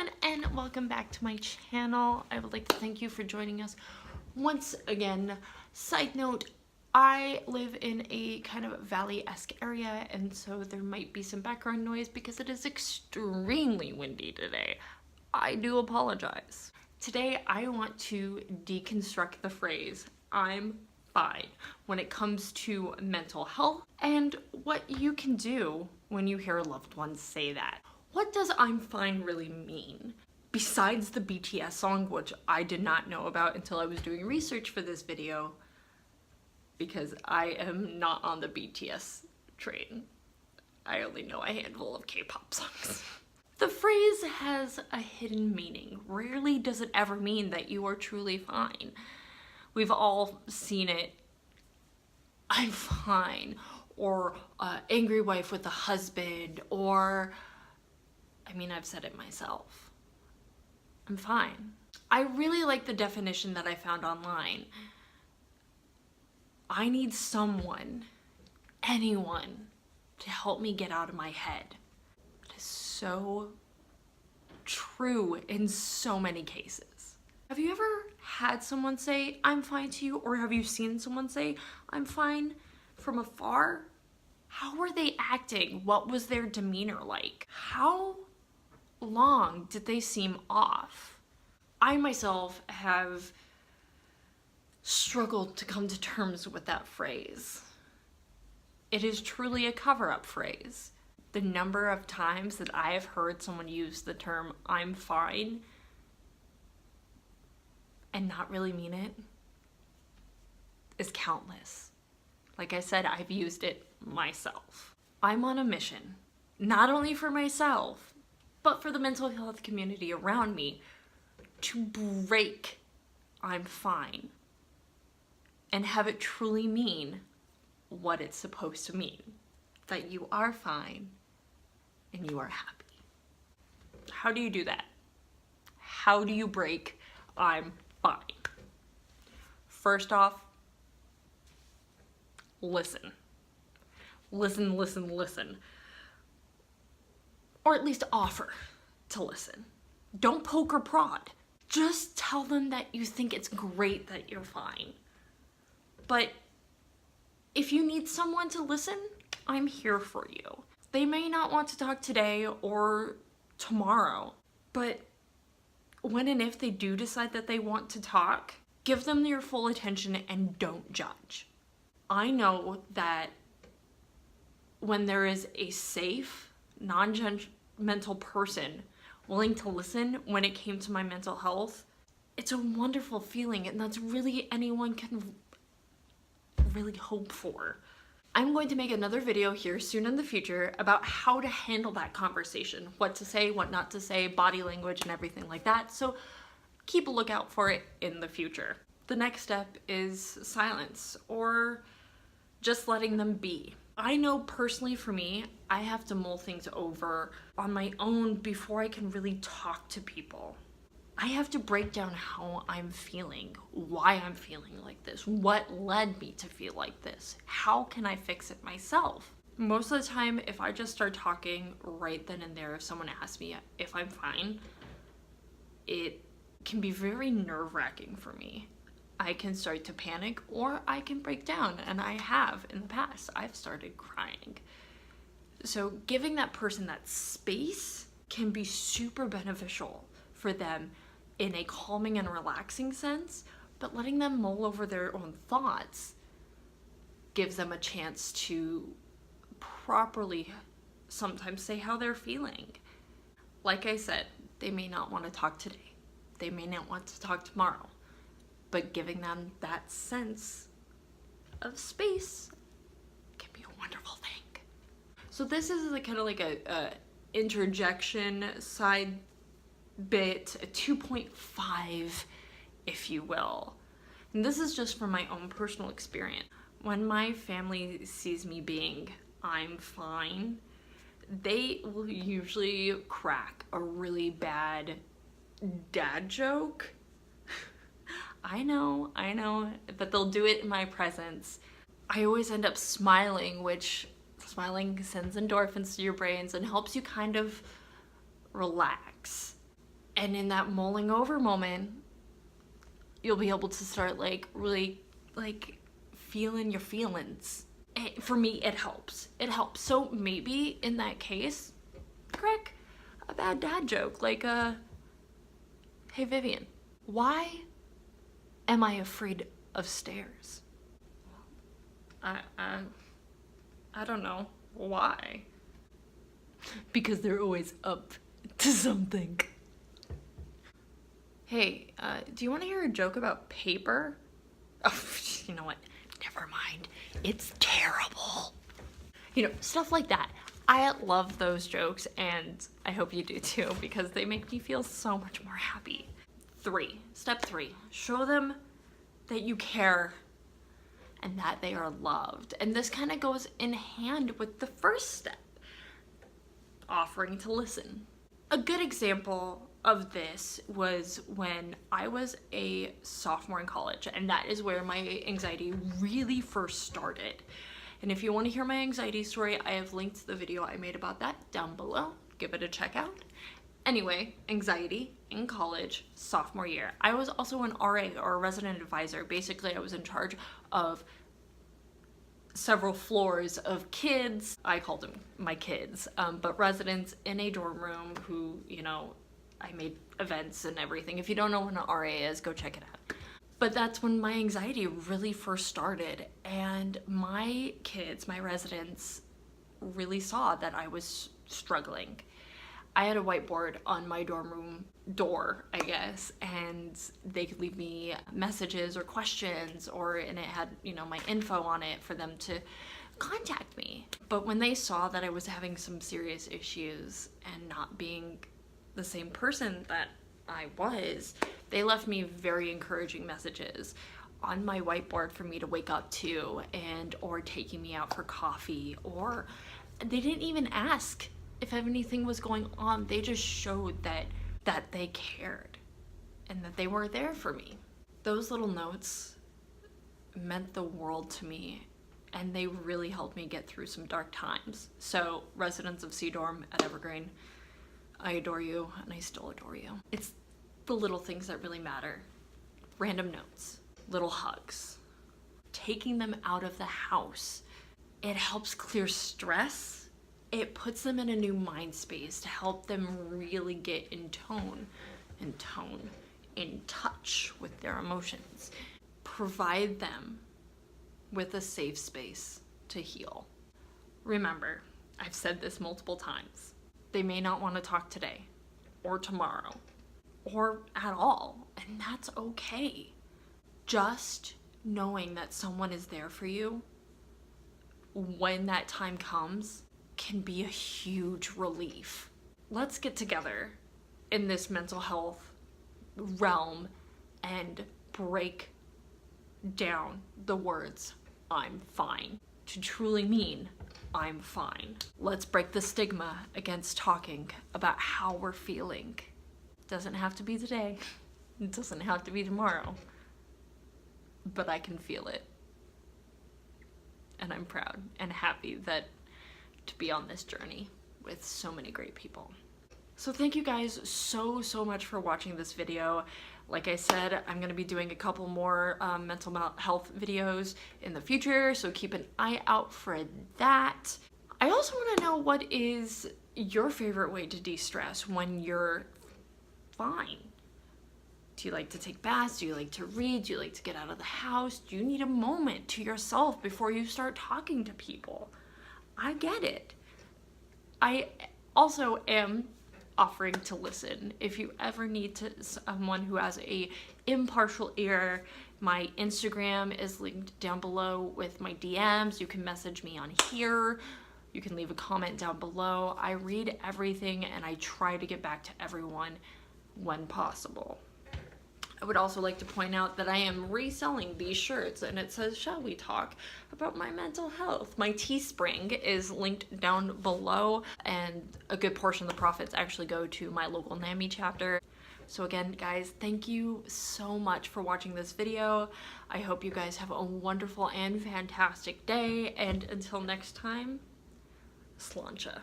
everyone, and welcome back to my channel. I would like to thank you for joining us once again. Side note, I live in a kind of valley-esque area, and so there might be some background noise because it is extremely windy today. I do apologize. Today I want to deconstruct the phrase "I'm fine" when it comes to mental health and what you can do when you hear loved ones say that. What does "I'm fine" really mean? Besides the BTS song, which I did not know about until I was doing research for this video, because I am not on the BTS train. I only know a handful of K-pop songs. The phrase has a hidden meaning. Rarely does it ever mean that you are truly fine. We've all seen it, "I'm fine," or angry wife with a husband, or I've said it myself. I'm fine. I really like the definition that I found online. I need someone, anyone, to help me get out of my head. It is so true in so many cases. Have you ever had someone say "I'm fine" to you, or have you seen someone say "I'm fine" from afar? How were they acting? What was their demeanor like? How long did they seem off? I myself have struggled to come to terms with that phrase. It is truly a cover-up phrase. The number of times that I have heard someone use the term "I'm fine" and not really mean it is countless. Like I said, I've used it myself. I'm on a mission, not only for myself, but for the mental health community around me, to break "I'm fine" and have it truly mean what it's supposed to mean. That you are fine and you are happy. How do you do that? How do you break "I'm fine"? First off, listen. Listen, listen, listen. Or at least offer to listen. Don't poke or prod. Just tell them that you think it's great that you're fine. But if you need someone to listen, I'm here for you. They may not want to talk today or tomorrow, but when and if they do decide that they want to talk, give them your full attention and don't judge. I know that when there is a safe, non-judgmental person willing to listen when it came to my mental health, it's a wonderful feeling, and that's really anyone can really hope for. I'm going to make another video here soon in the future about how to handle that conversation, what to say, what not to say, body language, and everything like that, so keep a lookout for it in the future. The next step is silence, or just letting them be. I know personally for me, I have to mull things over on my own before I can really talk to people. I have to break down how I'm feeling, why I'm feeling like this, what led me to feel like this, how can I fix it myself? Most of the time, if I just start talking right then and there, if someone asks me if I'm fine, it can be very nerve-wracking for me. I can start to panic, or I can break down, and I have in the past. I've started crying. So giving that person that space can be super beneficial for them in a calming and relaxing sense, but letting them mull over their own thoughts gives them a chance to properly sometimes say how they're feeling. Like I said, they may not want to talk today. They may not want to talk tomorrow. But giving them that sense of space can be a wonderful thing. So this is kind of like a interjection side bit, a 2.5, if you will. And this is just from my own personal experience. When my family sees me being "I'm fine," they will usually crack a really bad dad joke. I know, but they'll do it in my presence. I always end up smiling, which smiling sends endorphins to your brains and helps you kind of relax. And in that mulling over moment, you'll be able to start like really like feeling your feelings. For me, it helps. It helps. So maybe in that case, crack a bad dad joke like hey Vivian, why am I afraid of stairs? I don't know. Why? Because they're always up to something. Hey, do you want to hear a joke about paper? Oh, you know what? Never mind. It's terrible. You know, stuff like that. I love those jokes, and I hope you do too, because they make me feel so much more happy. Step 3, show them that you care and that they are loved. And this kind of goes in hand with the first step, offering to listen. A good example of this was when I was a sophomore in college, and that is where my anxiety really first started. And if you want to hear my anxiety story, I have linked the video I made about that down below. Give it a check out. Anyway, anxiety in college, sophomore year. I was also an RA, or a resident advisor. Basically, I was in charge of several floors of kids. I called them my kids, but residents in a dorm room who, you know, I made events and everything. If you don't know what an RA is, go check it out. But that's when my anxiety really first started, and my kids, my residents, really saw that I was struggling. I had a whiteboard on my dorm room door, I guess, and they could leave me messages or questions, and it had, you know, my info on it for them to contact me. But when they saw that I was having some serious issues and not being the same person that I was, they left me very encouraging messages on my whiteboard for me to wake up to, or taking me out for coffee, or they didn't even ask if anything was going on. They just showed that they cared and that they were there for me. Those little notes meant the world to me, and they really helped me get through some dark times. So residents of C Dorm at Evergreen, I adore you, and I still adore you. It's the little things that really matter. Random notes, little hugs, taking them out of the house. It helps clear stress. It puts them in a new mind space to help them really get in touch with their emotions. Provide them with a safe space to heal. Remember, I've said this multiple times. They may not want to talk today, or tomorrow, or at all, and that's okay. Just knowing that someone is there for you when that time comes can be a huge relief. Let's get together in this mental health realm and break down the words "I'm fine" to truly mean I'm fine. Let's break the stigma against talking about how we're feeling. It doesn't have to be today. It doesn't have to be tomorrow. But I can feel it. And I'm proud and happy to be on this journey with so many great people. So thank you guys so much for watching this video. Like I said, I'm going to be doing a couple more mental health videos in the future, so keep an eye out for that. I also want to know, what is your favorite way to de-stress when you're fine? Do you like to take baths? Do you like to read? Do you like to get out of the house? Do you need a moment to yourself before you start talking to people? I get it. I also am offering to listen. If you ever need someone who has a impartial ear, my Instagram is linked down below with my DMs. You can message me on here. You can leave a comment down below. I read everything, and I try to get back to everyone when possible. I would also like to point out that I am reselling these shirts, and it says, "Shall we talk about my mental health?" My Teespring is linked down below, and a good portion of the profits actually go to my local NAMI chapter. So again, guys, thank you so much for watching this video. I hope you guys have a wonderful and fantastic day, and until next time, sláinte.